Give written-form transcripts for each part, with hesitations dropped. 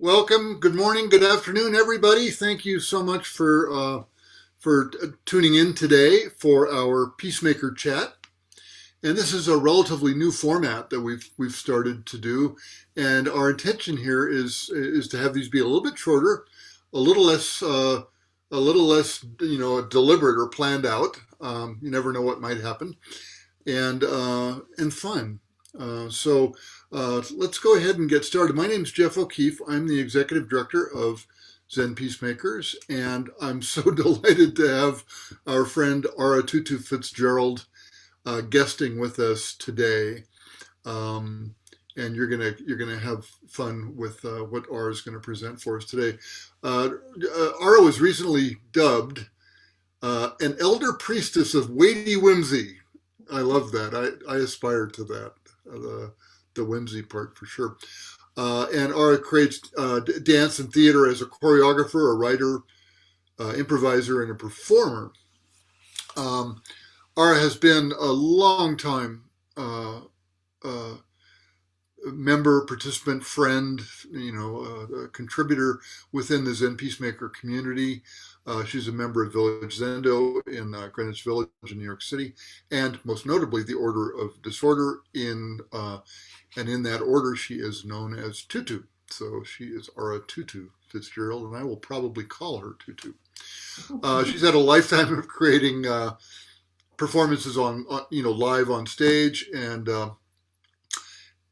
Welcome. Good morning. Good afternoon, everybody. Thank you so much for tuning in today for our Peacemaker chat. And this is a relatively new format that we've started to do, and our intention here is to have these be a little bit shorter, a little less deliberate or planned out. You never know what might happen, and fun. Let's go ahead and get started. My name is Geoff O'Keeffe. I'm the executive director of Zen Peacemakers, and I'm so delighted to have our friend Ara Tutu Fitzgerald guesting with us today. And you're gonna have fun with what Ara is going to present for us today. Ara was recently dubbed an elder priestess of weighty whimsy. I love that. I aspire to that. The whimsy part for sure. And Ara creates dance and theater as a choreographer, a writer, improviser, and a performer. Ara has been a long time uh, member, participant, friend, a contributor within the Zen Peacemaker community. She's a member of Village Zendo in Greenwich Village in New York City, and most notably the Order of Disorder and in that order she is known as Tutu. So she is Ara Tutu Fitzgerald, and I will probably call her Tutu. She's had a lifetime of creating performances on live on stage, and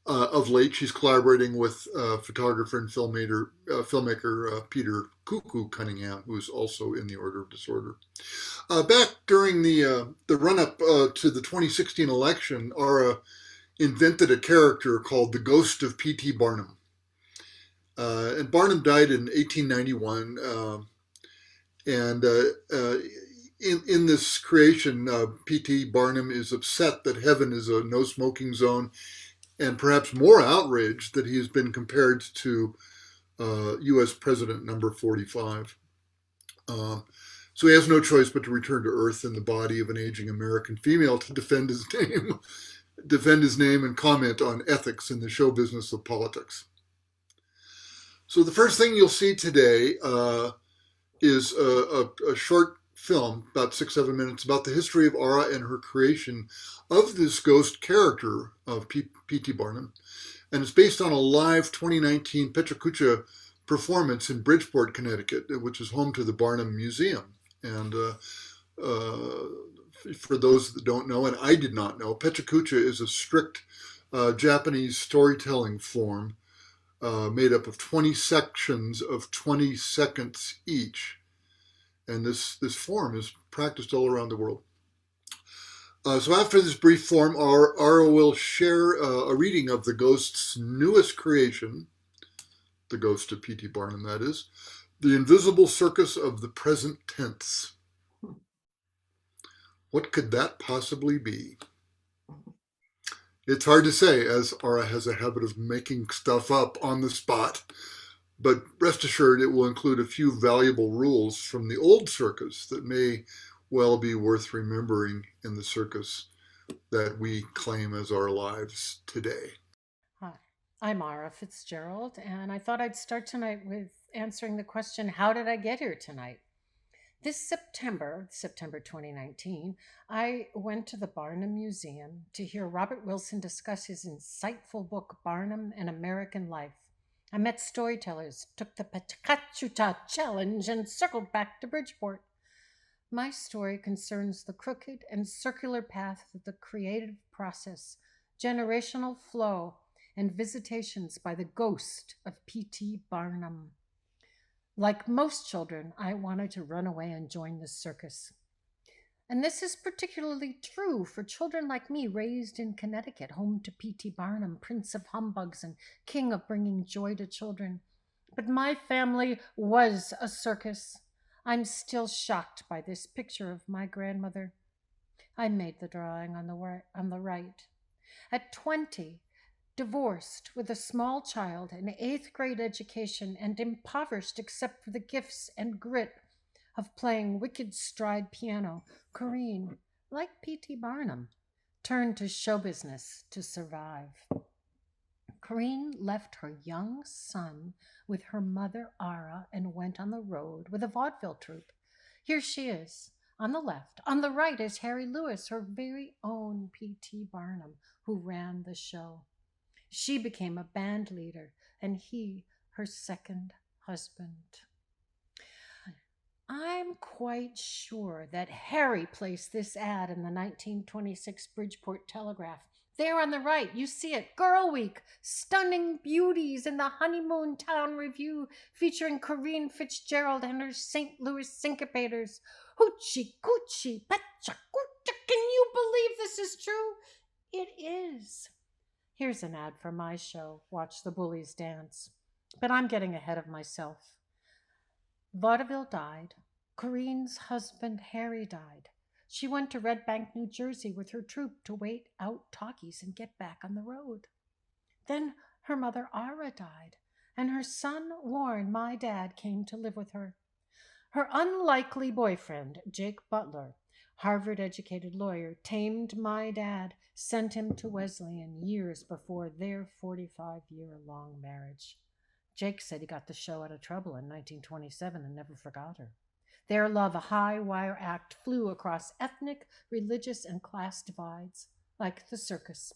of late she's collaborating with photographer and filmmaker Peter Cuckoo Cunningham, who is also in the Order of Disorder. Back during the run-up to the 2016 election, Ara invented a character called the Ghost of P.T. Barnum. And Barnum died in 1891, and in this creation, P.T. Barnum is upset that heaven is a no smoking zone, and perhaps more outraged that he has been compared to U.S. President number 45. So he has no choice but to return to Earth in the body of an aging American female to defend his name and comment on ethics in the show business of politics. So the first thing you'll see today is a short film, about 6-7 minutes, about the history of Ara and her creation of this ghost character of P.T. Barnum. And it's based on a live 2019 Petracucha performance in Bridgeport, Connecticut, which is home to the Barnum Museum. And for those that don't know, and I did not know, Petracucha is a strict Japanese storytelling form made up of 20 sections of 20 seconds each. And this form is practiced all around the world. So after this brief form, Ara will share a reading of the Ghost's newest creation, the Ghost of P.T. Barnum, that is, The Invisible Circus of the Present Tense. What could that possibly be? It's hard to say, as Ara has a habit of making stuff up on the spot. But rest assured, it will include a few valuable rules from the old circus that may well be worth remembering in the circus that we claim as our lives today. Hi, I'm Ara Fitzgerald, and I thought I'd start tonight with answering the question, how did I get here tonight? This September 2019, I went to the Barnum Museum to hear Robert Wilson discuss his insightful book, Barnum, An American Life. I met storytellers, took the Patacachuta challenge, and circled back to Bridgeport. My story concerns the crooked and circular path of the creative process, generational flow, and visitations by the ghost of P.T. Barnum. Like most children, I wanted to run away and join the circus. And this is particularly true for children like me raised in Connecticut, home to P.T. Barnum, Prince of Humbugs and King of Bringing Joy to Children. But my family was a circus. I'm still shocked by this picture of my grandmother. I made the drawing on the right. At 20, divorced with a small child, an 8th grade education, and impoverished except for the gifts and grit of playing wicked stride piano, Corinne, like P.T. Barnum, turned to show business to survive. Corinne left her young son with her mother, Ara, and went on the road with a vaudeville troupe. Here she is. On the left. On the right is Harry Lewis, her very own P.T. Barnum, who ran the show. She became a band leader, and he her second husband. I'm quite sure that Harry placed this ad in the 1926 Bridgeport Telegraph. There on the right, you see it. Girl Week, stunning beauties in the Honeymoon Town Review featuring Corinne Fitzgerald and her St. Louis syncopators. Hoochie coochie, petcha coocha. Can you believe this is true? It is. Here's an ad for my show, Watch the Bullies Dance. But I'm getting ahead of myself. Vaudeville died. Corinne's husband, Harry, died. She went to Red Bank, New Jersey with her troupe to wait out talkies and get back on the road. Then her mother, Ara, died, and her son, Warren, my dad, came to live with her. Her unlikely boyfriend, Jake Butler, Harvard-educated lawyer, tamed my dad, sent him to Wesleyan years before their 45-year-long marriage. Jake said he got the show out of trouble in 1927 and never forgot her. Their love, a high-wire act, flew across ethnic, religious, and class divides, like the circus.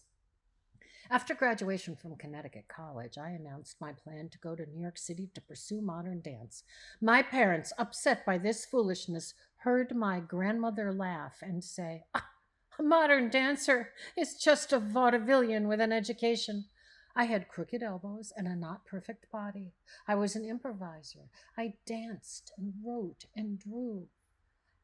After graduation from Connecticut College, I announced my plan to go to New York City to pursue modern dance. My parents, upset by this foolishness, heard my grandmother laugh and say, "A modern dancer is just a vaudevillian with an education." I had crooked elbows and a not perfect body. I was an improviser. I danced and wrote and drew.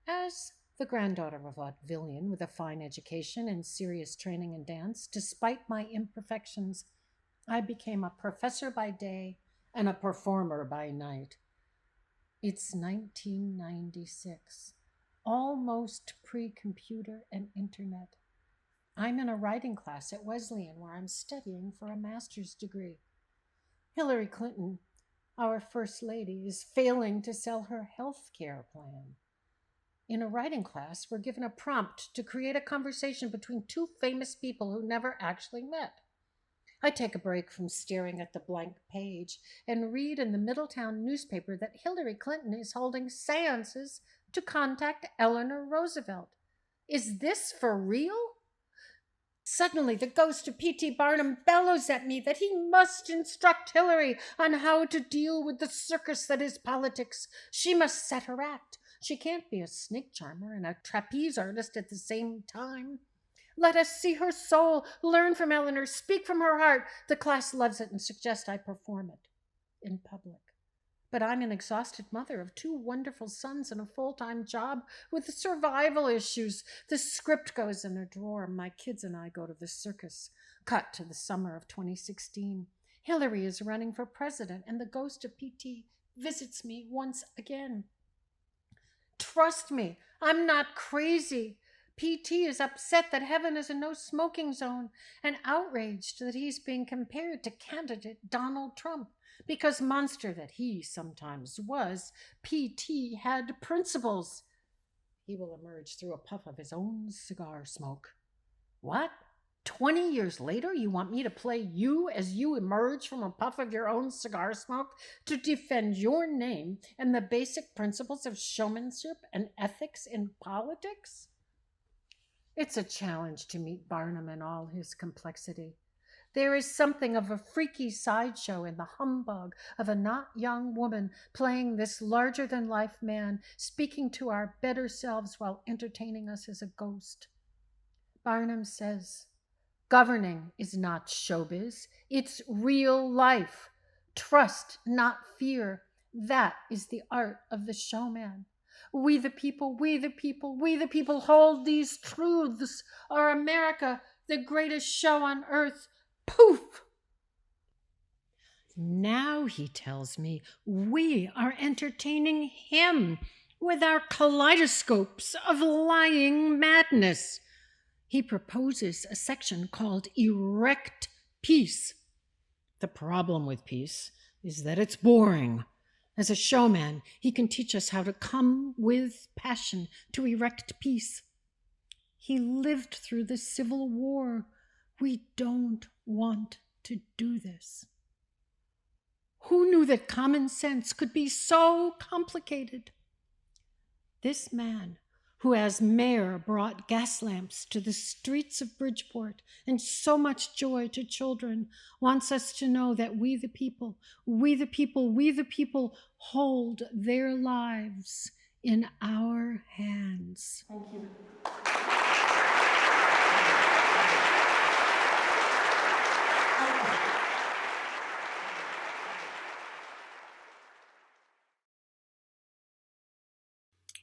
As the granddaughter of a vaudevillian with a fine education and serious training in dance, despite my imperfections, I became a professor by day and a performer by night. It's 1996, almost pre-computer and internet. I'm in a writing class at Wesleyan where I'm studying for a master's degree. Hillary Clinton, our First Lady, is failing to sell her health care plan. In a writing class, we're given a prompt to create a conversation between two famous people who never actually met. I take a break from staring at the blank page and read in the Middletown newspaper that Hillary Clinton is holding seances to contact Eleanor Roosevelt. Is this for real? Suddenly, the ghost of P.T. Barnum bellows at me that he must instruct Hillary on how to deal with the circus that is politics. She must set her act. She can't be a snake charmer and a trapeze artist at the same time. Let us see her soul, learn from Eleanor, speak from her heart. The class loves it and suggests I perform it in public. But I'm an exhausted mother of two wonderful sons and a full-time job with survival issues. The script goes in a drawer. My kids and I go to the circus. Cut to the summer of 2016. Hillary is running for president, and the ghost of P.T. visits me once again. Trust me, I'm not crazy. P.T. is upset that heaven is a no-smoking zone and outraged that he's being compared to candidate Donald Trump. Because monster that he sometimes was, P.T. had principles. He will emerge through a puff of his own cigar smoke. What? 20 years later, you want me to play you as you emerge from a puff of your own cigar smoke to defend your name and the basic principles of showmanship and ethics in politics? It's a challenge to meet Barnum in all his complexity. There is something of a freaky sideshow in the humbug of a not young woman playing this larger-than-life man, speaking to our better selves while entertaining us as a ghost. Barnum says, governing is not showbiz, it's real life. Trust, not fear. That is the art of the showman. We the people, we the people, we the people hold these truths. Our America, the greatest show on earth. Poof! Now, he tells me, we are entertaining him with our kaleidoscopes of lying madness. He proposes a section called Erect Peace. The problem with peace is that it's boring. As a showman, he can teach us how to come with passion to erect peace. He lived through the Civil War. We don't want to do this? Who knew that common sense could be so complicated? This man, who as mayor brought gas lamps to the streets of Bridgeport and so much joy to children, wants us to know that we the people hold their lives in our hands. Thank you.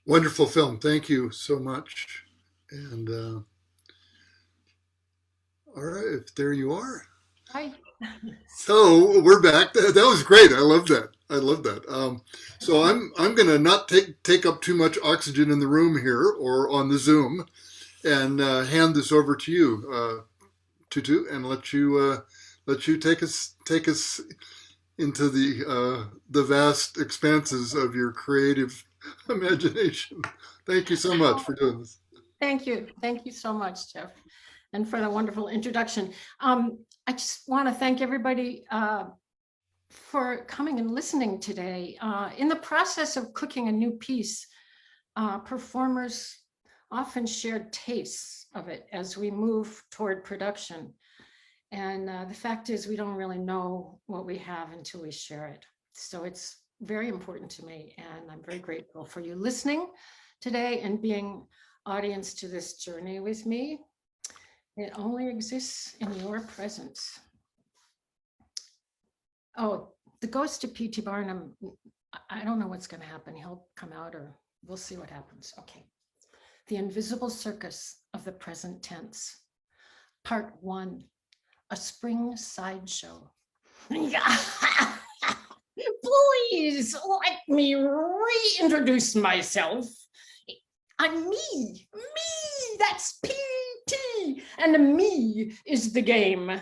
Wonderful film. Thank you so much. And all right, there you are. Hi. So we're back. That was great. I love that. I love that. So I'm gonna not take up too much oxygen in the room here or on the Zoom, and hand this over to you, Tutu, and let you take us into the vast expanses of your creative imagination. Thank you so much for doing this. Thank you. Thank you so much, Geoff, and for the wonderful introduction. I just want to thank everybody for coming and listening today. In the process of cooking a new piece, performers often share tastes of it as we move toward production. And the fact is, we don't really know what we have until we share it. So it's very important to me, and I'm very grateful for you listening today and being audience to this journey with me. It only exists in your presence. Oh, the ghost of P.T. Barnum, I don't know what's going to happen. He'll come out, or we'll see what happens. Okay. The Invisible Circus of the Present Tense. Part 1, a spring sideshow. Please let me reintroduce myself. I'm me, that's PT, and me is the game.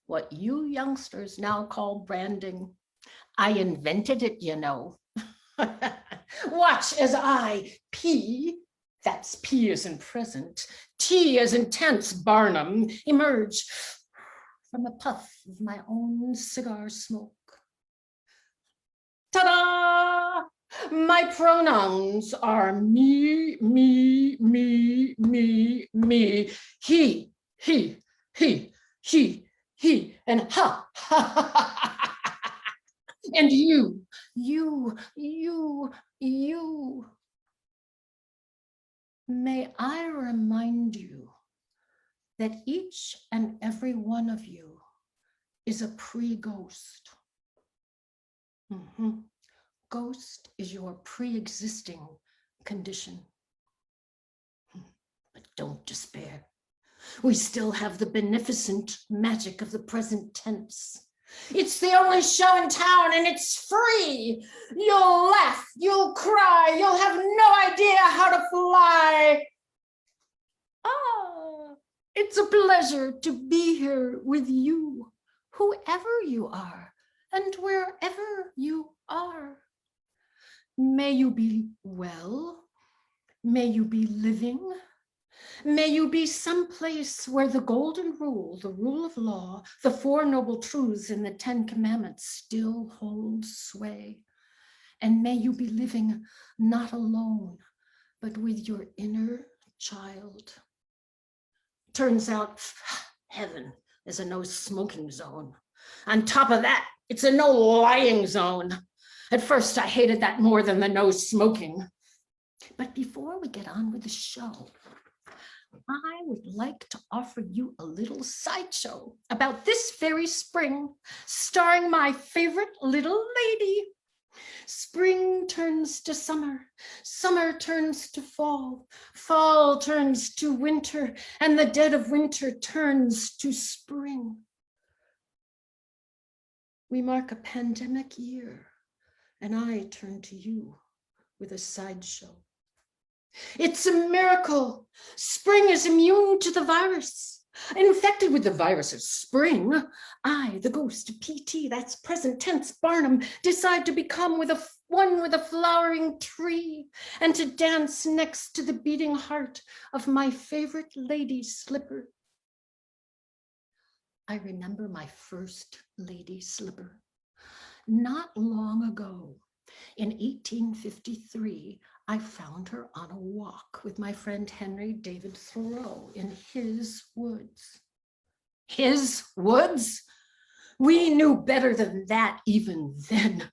What you youngsters now call branding. I invented it, you know. Watch as I, P, that's P as in present, T as in tense, Barnum, emerge from the puff of my own cigar smoke. Ta-da! My pronouns are me, he, and ha, and you. May I remind you that each and every one of you is a pre-ghost. Ghost is your pre-existing condition. But don't despair. We still have the beneficent magic of the present tense. It's the only show in town, and it's free. You'll laugh, you'll cry, you'll have no idea how to fly. Ah, it's a pleasure to be here with you, whoever you are and wherever you are. May you be well. May you be living. May you be someplace where the golden rule, the rule of law, the 4 noble truths in the 10 commandments still hold sway. And may you be living not alone, but with your inner child. Turns out heaven is a no smoking zone. On top of that, it's a no lying zone. At first, I hated that more than the no smoking. But before we get on with the show, I would like to offer you a little sideshow about this very spring, starring my favorite little lady. Spring turns to summer, summer turns to fall, fall turns to winter, and the dead of winter turns to spring. We mark a pandemic year, and I turn to you with a sideshow. It's a miracle. Spring is immune to the virus. Infected with the virus of spring, I, the ghost of PT, that's present tense Barnum, decide to become one with a flowering tree and to dance next to the beating heart of my favorite lady slipper. I remember my first lady slipper. Not long ago, in 1853, I found her on a walk with my friend Henry David Thoreau in his woods. His woods? We knew better than that even then.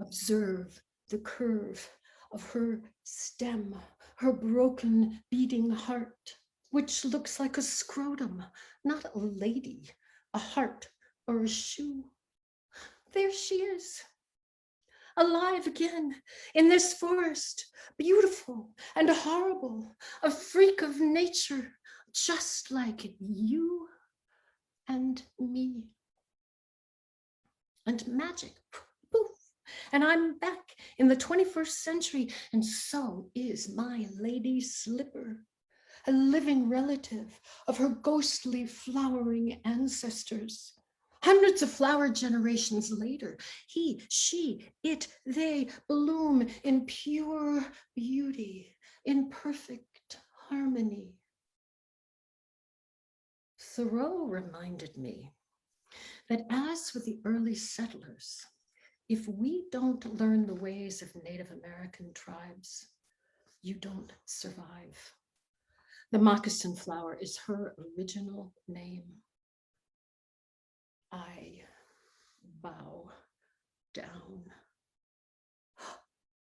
Observe the curve of her stem, her broken beating heart, which looks like a scrotum, not a lady, a heart, or a shoe. There she is, alive again in this forest, beautiful and horrible, a freak of nature, just like you and me. And magic, poof, and I'm back in the 21st century, and so is my lady slipper, a living relative of her ghostly flowering ancestors. Hundreds of flower generations later, he, she, it, they bloom in pure beauty, in perfect harmony. Thoreau reminded me that as with the early settlers, if we don't learn the ways of Native American tribes, you don't survive. The moccasin flower is her original name. I bow down.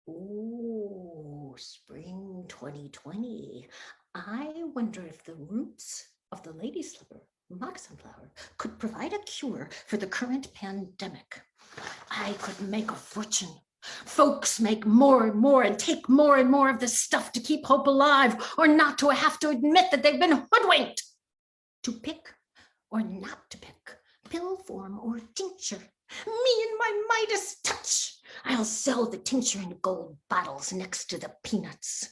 Oh, spring 2020. I wonder if the roots of the lady slipper, moccasin flower, could provide a cure for the current pandemic. I could make a fortune. Folks make more and more and take more and more of this stuff to keep hope alive, or not to have to admit that they've been hoodwinked. To pick or not to pick, pill form or tincture, me and my Midas touch. I'll sell the tincture in gold bottles next to the peanuts.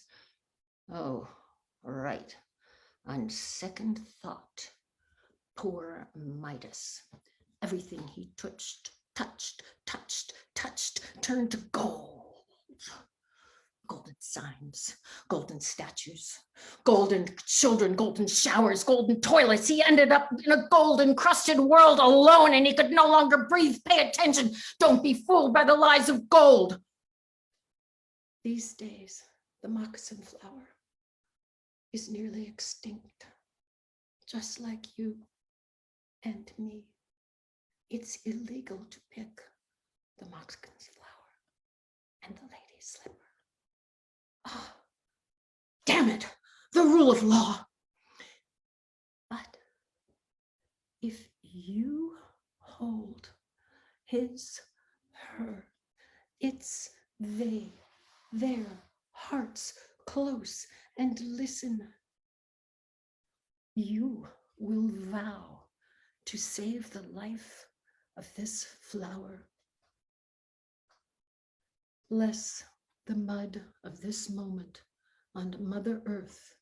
Oh, right. On second thought, poor Midas. Everything he touched, turned to gold. Golden signs, golden statues, golden children, golden showers, golden toilets. He ended up in a gold-encrusted world alone, and he could no longer breathe. Pay attention. Don't be fooled by the lies of gold. These days, the moccasin flower is nearly extinct, just like you and me. It's illegal to pick the moccasin flower and the lady slipper. Oh, damn it, the rule of law. But if you hold his, her, its, they, their hearts close and listen, you will vow to save the life of this flower. Bless the mud of this moment on Mother Earth,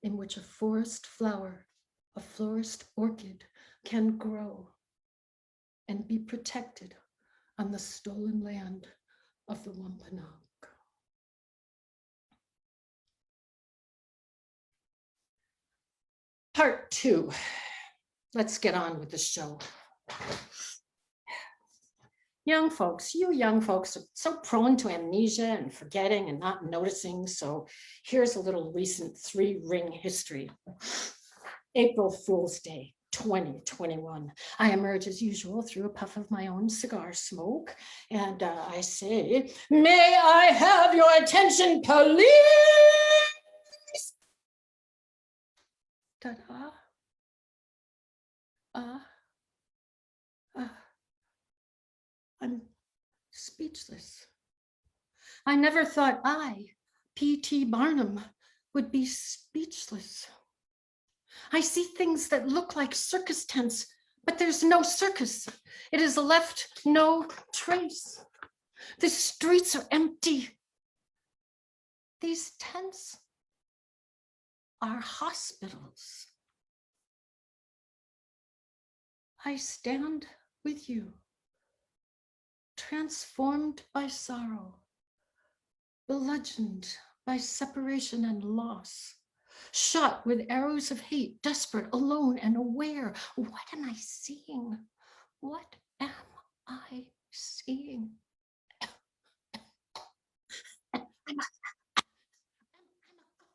in which a forest flower, a florist orchid, can grow and be protected on the stolen land of the Wampanoag. Part 2. Let's get on with the show. Young folks, you young folks are so prone to amnesia and forgetting and not noticing. So here's a little recent 3-ring history. April Fool's Day, 2021. I emerge as usual through a puff of my own cigar smoke, and I say, "May I have your attention, police?" Ta-da. I'm speechless. I never thought I, P.T. Barnum, would be speechless. I see things that look like circus tents, but there's no circus. It has left no trace. The streets are empty. These tents are hospitals. I stand with you, transformed by sorrow, bludgeoned by separation and loss, Shot with arrows of hate, desperate, alone, and aware. What am I seeing? What am I seeing? I'm a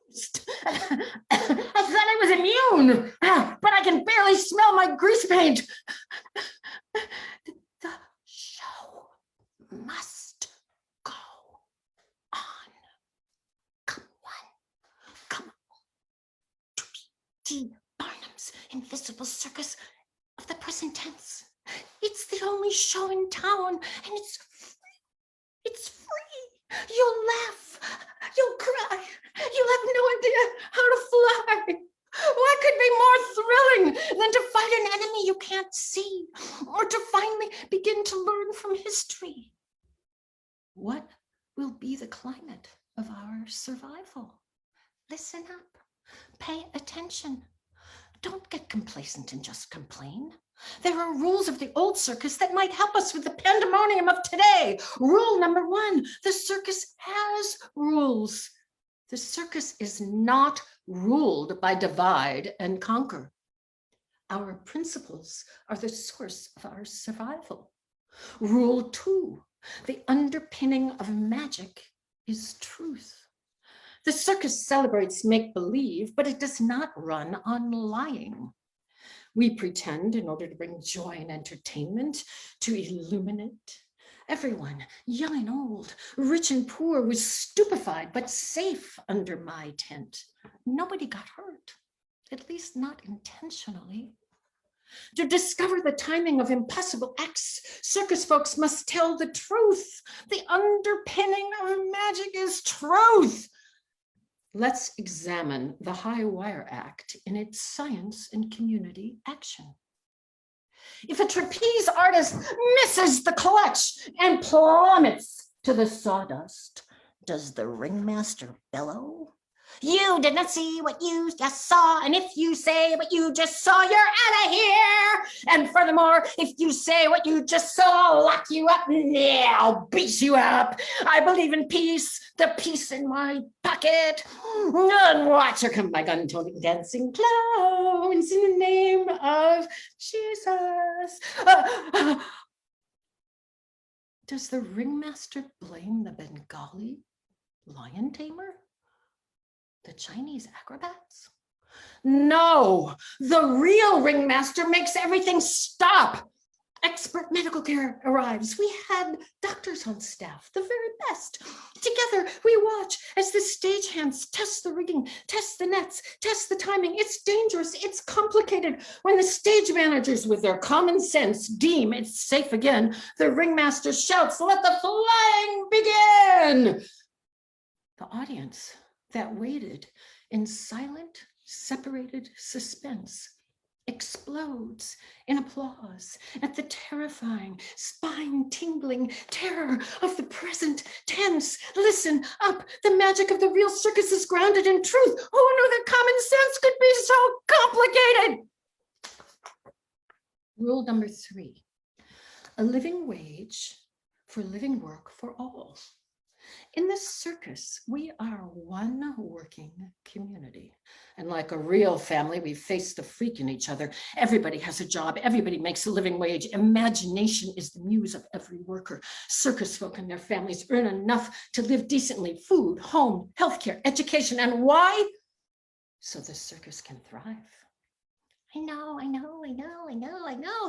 ghost. I thought I was immune, but I can barely smell my grease paint. The show must go on. Come on, come on. To Barnum's invisible circus of the present tense. It's the only show in town, and it's free. It's free. You'll laugh. You'll cry. You'll have no idea how to fly. What could be more thrilling than to fight an enemy you can't see, or to finally begin to learn from history? What will be the climate of our survival? Listen up. Pay attention. Don't get complacent and just complain. There are rules of the old circus that might help us with the pandemonium of today. Rule number 1, the circus has rules. The circus is not ruled by divide and conquer. Our principles are the source of our survival. Rule 2, the underpinning of magic is truth. The circus celebrates make-believe, but it does not run on lying. We pretend in order to bring joy and entertainment, to illuminate. Everyone, young and old, rich and poor, was stupefied but safe under my tent. Nobody got hurt, at least not intentionally. To discover the timing of impossible acts, circus folks must tell the truth. The underpinning of magic is truth. Let's examine the High Wire Act in its science and community action. If a trapeze artist misses the clutch and plummets to the sawdust, does the ringmaster bellow? You did not see what you just saw, and if you say what you just saw, you're out of here. And furthermore, if you say what you just saw, I'll lock you up. Yeah, I'll beat you up. I believe in peace, the peace in my pocket. And watch, here come my gun-toting dancing clowns in the name of Jesus. Does the ringmaster blame the Bengali lion tamer? The Chinese acrobats? No, the real ringmaster makes everything stop. Expert medical care arrives. We had doctors on staff, the very best. Together, we watch as the stagehands test the rigging, test the nets, test the timing. It's dangerous, it's complicated. When the stage managers with their common sense deem it's safe again, the ringmaster shouts, "Let the flying begin!" The audience that waited in silent, separated suspense explodes in applause at the terrifying, spine-tingling terror of the present tense. Listen up, the magic of the real circus is grounded in truth. Who knew that common sense could be so complicated? Rule number 3, a living wage for living work for all. In this circus, we are one working community. And like a real family, we face the freak in each other. Everybody has a job. Everybody makes a living wage. Imagination is the muse of every worker. Circus folk and their families earn enough to live decently: food, home, healthcare, education. And why? So the circus can thrive. I know.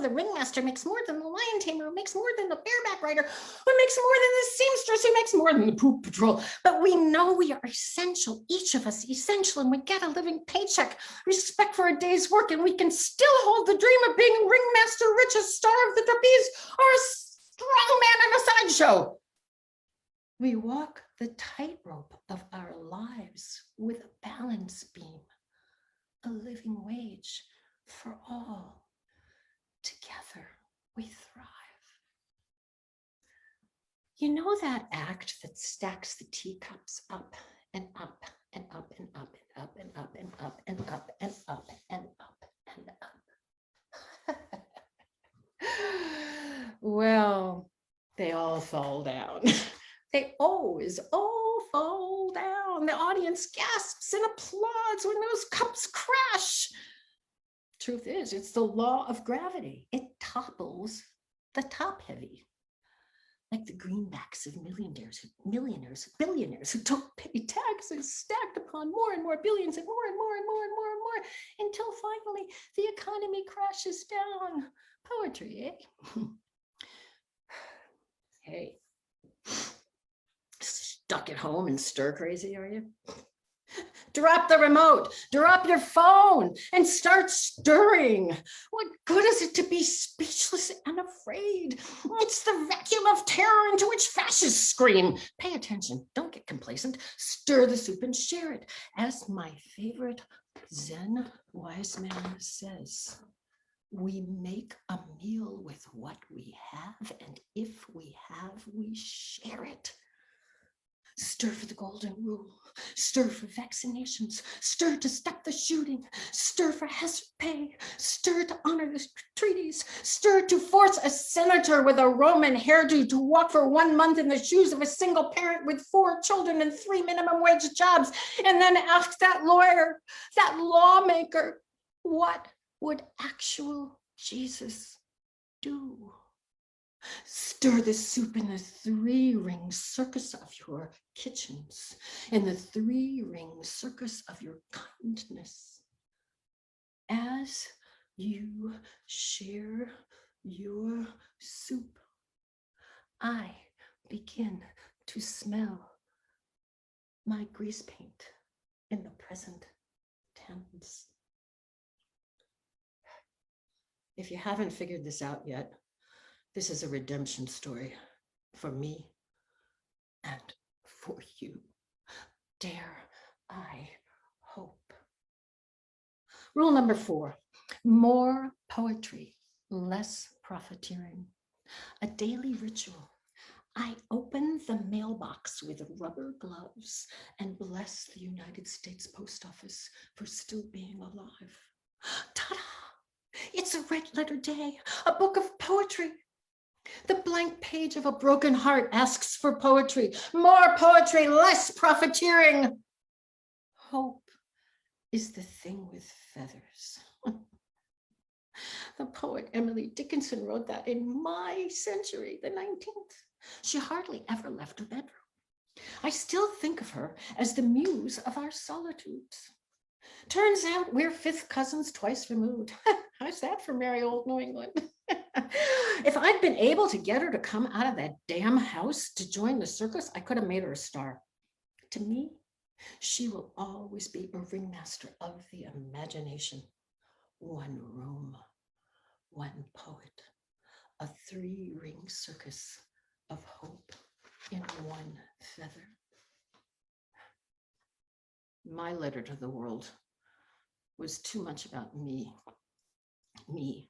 The ringmaster makes more than the lion tamer, who makes more than the bareback rider, who makes more than the seamstress, who makes more than the poop patrol. But we know we are essential, each of us essential, and we get a living paycheck, respect for a day's work, and we can still hold the dream of being ringmaster, richest star of the trapeze, or a strong man on a sideshow. We walk the tightrope of our lives with a balance beam, a living wage for all. Together we thrive. You know that act that stacks the teacups up and up and up and up and up and up and up and up and up and up and up? Well, they all fall down. They always all fall down. and the audience gasps and applauds when those cups crash. Truth is, it's the law of gravity. It topples the top heavy. Like the greenbacks of millionaires, billionaires who don't pay taxes, stacked upon more and more billions and more and more and more and more and more, until finally the economy crashes down. Poetry, eh? Hey, stuck at home and stir crazy, are you? Drop the remote, drop your phone, and start stirring. What good is it to be speechless and afraid? It's the vacuum of terror into which fascists scream. Pay attention, don't get complacent. Stir the soup and share it. As my favorite Zen wise man says, we make a meal with what we have, and if we have, we share it. Stir for the golden rule, stir for vaccinations, stir to stop the shooting, stir for hazard pay, stir to honor the treaties, stir to force a senator with a Roman hairdo to walk for 1 month in the shoes of a single parent with 4 children and 3 minimum wage jobs, and then ask that lawyer, that lawmaker, what would actual Jesus do? Stir the soup in the 3-ring circus of your kitchens, in the 3-ring circus of your kindness. As you share your soup, I begin to smell my grease paint in the present tense. If you haven't figured this out yet, this is a redemption story for me and for you. Dare I hope? Rule number 4, more poetry, less profiteering. A daily ritual. I open the mailbox with rubber gloves and bless the United States Post Office for still being alive. Ta-da! It's a red letter day, a book of poetry. The blank page of a broken heart asks for poetry. More poetry, less profiteering. Hope is the thing with feathers. The poet Emily Dickinson wrote that in my century, the 19th. She hardly ever left her bedroom. I still think of her as the muse of our solitudes. Turns out we're 5th cousins twice removed. How's that for merry old New England? If I'd been able to get her to come out of that damn house to join the circus, I could have made her a star. To me, she will always be a ringmaster of the imagination. 1 room, 1 poet, a 3-ring circus of hope in 1 feather. My letter to the world was too much about me. Me.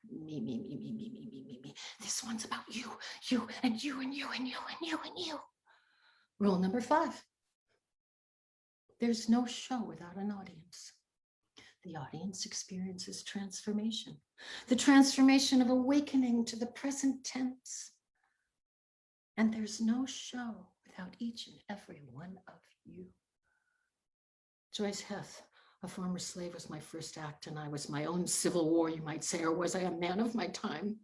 This one's about you, you, and you, and you, and you, and you, and you. Rule number 5. There's no show without an audience. The audience experiences transformation, the transformation of awakening to the present tense. And there's no show without each and every one of you. Joyce Heth, a former slave, was my first act, and I was my own civil war, you might say, or was I a man of my time?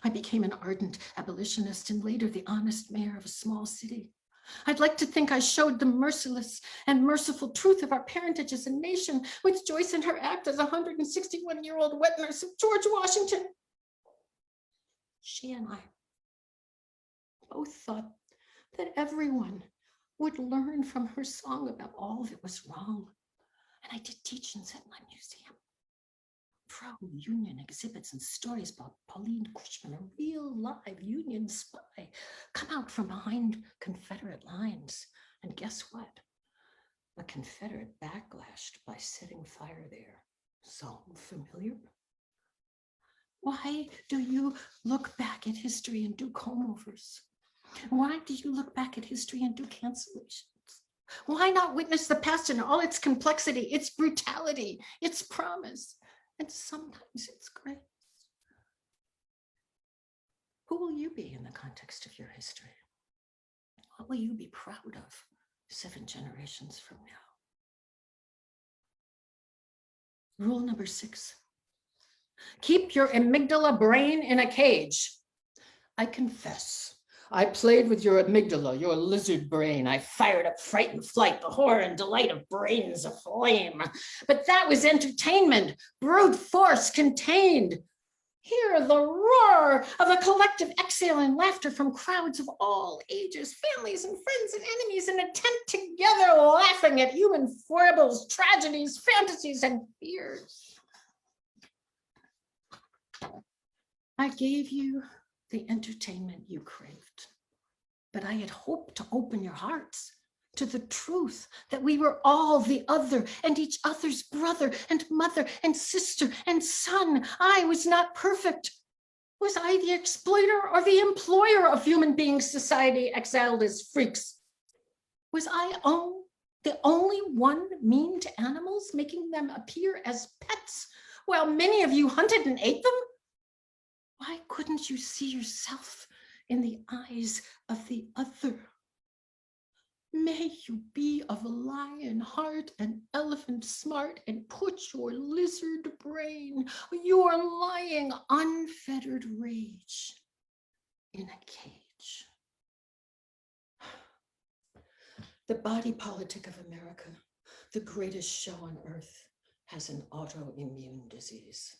I became an ardent abolitionist and later the honest mayor of a small city. I'd like to think I showed the merciless and merciful truth of our parentage as a nation with Joyce in her act as a 161-year-old wet nurse of George Washington. She and I both thought that everyone would learn from her song about all that was wrong. And I did teach-ins at my museum. Pro-union exhibits and stories about Pauline Cushman, a real live Union spy, come out from behind Confederate lines. And guess what? A Confederate backlashed by setting fire there. So familiar? Why do you look back at history and do comb-overs? Why do you look back at history and do cancellations? Why not witness the past in all its complexity, its brutality, its promise, and sometimes its grace? Who will you be in the context of your history? What will you be proud of 7 generations from now. Rule number 6. Keep your amygdala brain in a cage. I confess, I played with your amygdala, your lizard brain. I fired up fright and flight, the horror and delight of brains aflame. But that was entertainment, brute force contained. Hear the roar of a collective exhale and laughter from crowds of all ages, families and friends and enemies in a tent together, laughing at human foibles, tragedies, fantasies, and fears. I gave you the entertainment you craved, but I had hoped to open your hearts to the truth that we were all the other and each other's brother and mother and sister and son. I was not perfect. Was I the exploiter or the employer of human beings society exiled as freaks? Was I the only one mean to animals, making them appear as pets while many of you hunted and ate them? Why couldn't you see yourself in the eyes of the other? May you be of a lion heart and elephant smart, and put your lizard brain, your lying unfettered rage, in a cage. The body politic of America, the greatest show on earth, has an autoimmune disease.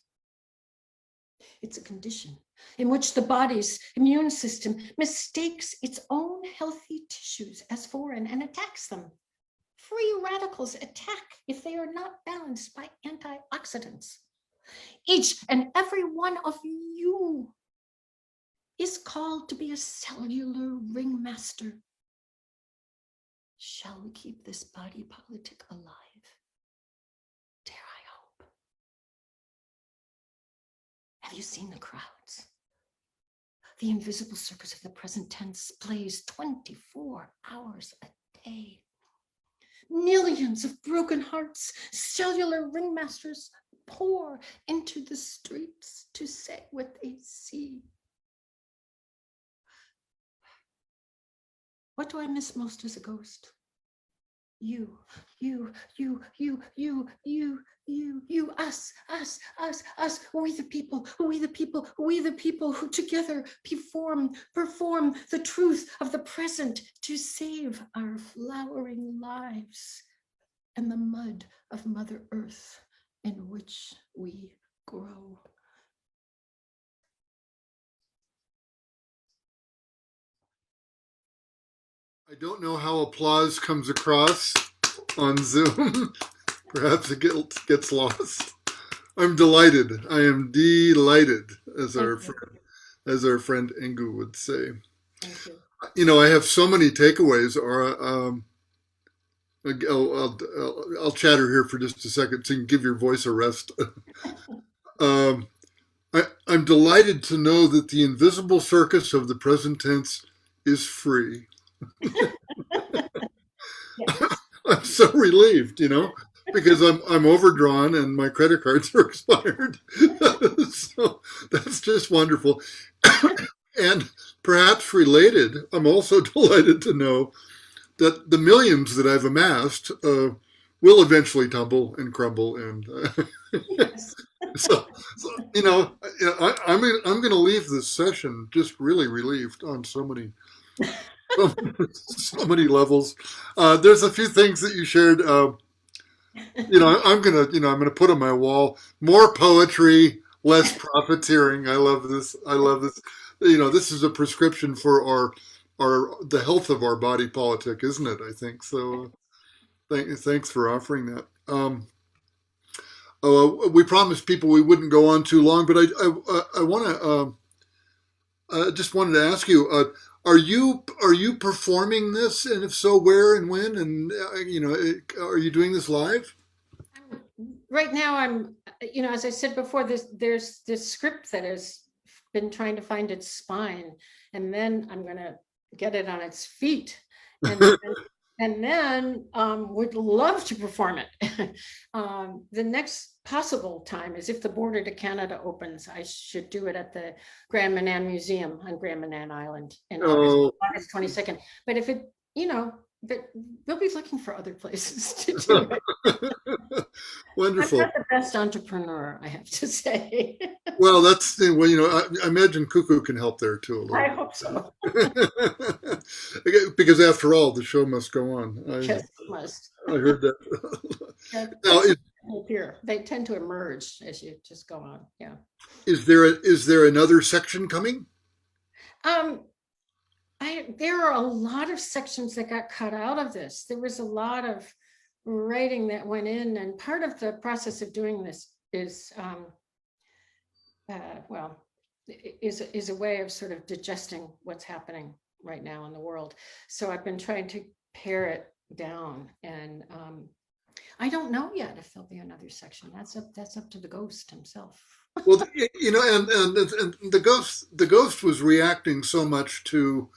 It's a condition in which the body's immune system mistakes its own healthy tissues as foreign and attacks them. Free radicals attack if they are not balanced by antioxidants. Each and every one of you is called to be a cellular ringmaster. Shall we keep this body politic alive? Dare I hope? Have you seen the crowds? The invisible circus of the present tense plays 24 hours a day. Millions of broken hearts, cellular ringmasters pour into the streets to say what they see. What do I miss most as a ghost? You, us, we the people who together perform the truth of the present to save our flowering lives and the mud of Mother Earth in which we grow. I don't know how applause comes across on Zoom. Perhaps it gets lost. I'm delighted. I am delighted, as our friend Engu would say. Thank you. You know, I have so many takeaways. I'll chatter here for just a second so you can give your voice a rest. I'm delighted to know that the invisible circus of the present tense is free. Yes. I'm so relieved, because I'm overdrawn and my credit cards are expired. So that's just wonderful. And perhaps related, I'm also delighted to know that the millions that I've amassed will eventually tumble and crumble. And Yes. so I'm going to leave this session just really relieved on so many levels. There's a few things that you shared. I'm gonna put on my wall more poetry, less profiteering. I love this. This is a prescription for the health of our body politic, isn't it? I think so. Thanks for offering that. We promised people we wouldn't go on too long, but I want to just wanted to ask you. Are you performing this, and if so, where and when? And are you doing this live? Right now, I'm, as I said before, there's this script that has been trying to find its spine, and then I'm going to get it on its feet, and then would love to perform it. The next possible time is if the border to Canada opens. I should do it at the Grand Manan Museum on Grand Manan Island in August 22nd. But if it, we'll be looking for other places to do it. Wonderful. I'm not the best entrepreneur, I have to say. Well, that's well, I imagine Cuckoo can help there too a little. I hope so. Because after all, the show must go on. Yes, it must. I heard that. Now, They tend to emerge as you just go on. Yeah. is there another section coming? There are a lot of sections that got cut out of this. There was a lot of writing that went in, and part of the process of doing this is, is a way of sort of digesting what's happening right now in the world. So I've been trying to pare it down, and I don't know yet if there'll be another section. That's up to the ghost himself. Well, and the ghost was reacting so much to,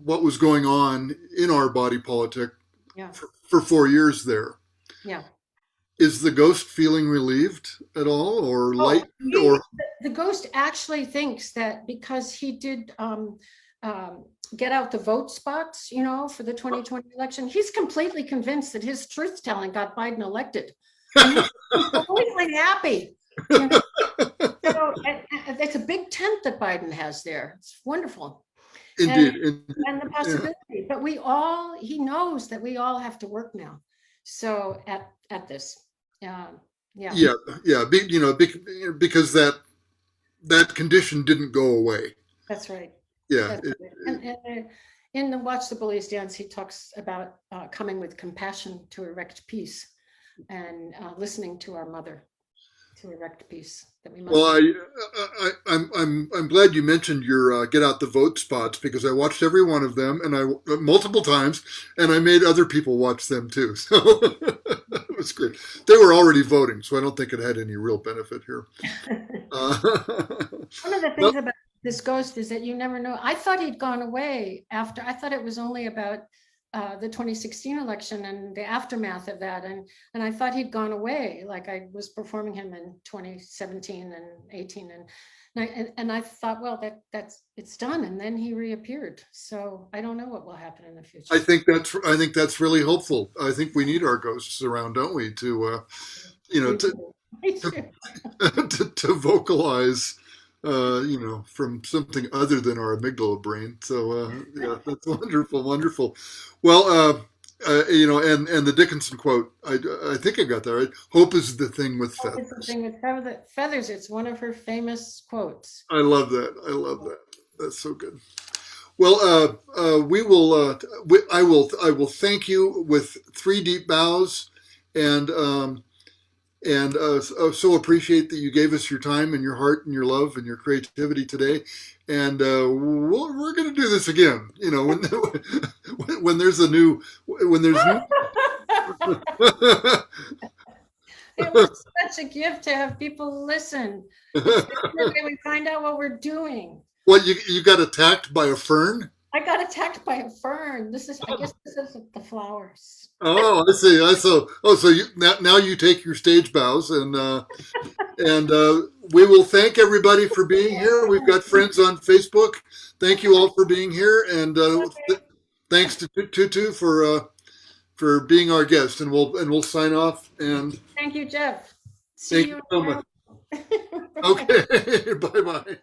what was going on in our body politic for 4 years there. Yeah. Is the ghost feeling relieved at all, or light? Or the ghost actually thinks that because he did get out the vote spots, for the 2020 election, he's completely convinced that his truth telling got Biden elected. And he's completely happy. So it's a big tent that Biden has there. It's wonderful. Indeed. And the possibility. Yeah. But he knows that we all have to work now. So at this. Yeah. Because that condition didn't go away. That's right. Yeah. And in the Watch the Bullies Dance, he talks about coming with compassion to erect peace, and listening to our mother to erect peace. That we must. Well, I'm glad you mentioned your get out the vote spots, because I watched every one of them, and multiple times, and I made other people watch them too. So it was great. They were already voting, so I don't think it had any real benefit here. One of the things about this ghost is that you never know. I thought he'd gone away after. I thought it was only about the 2016 election and the aftermath of that, and I thought he'd gone away. Like, I was performing him in 2017 and 18, and I thought, well, it's done, and then he reappeared. So I don't know what will happen in the future. I think that's really hopeful. I think we need our ghosts around, don't we, to to vocalize. From something other than our amygdala brain. So, that's wonderful. Well, and the Dickinson quote, I think I got that right. Hope is the thing with feathers. It's the thing with feathers. It's one of her famous quotes. I love that. That's so good. Well, I will thank you with 3 deep bows, and so appreciate that you gave us your time and your heart and your love and your creativity today. And we're going to do this again. When there's new. It was such a gift to have people listen. We find out what we're doing. What, you got attacked by a fern? I got attacked by a fern. I guess this is the flowers. Oh, I see. So now you take your stage bows, and we will thank everybody for being here. We've got friends on Facebook. Thank you all for being here, and thanks to Tutu for being our guest. And we'll sign off. And thank you, Geoff. See you so much. Okay. Bye.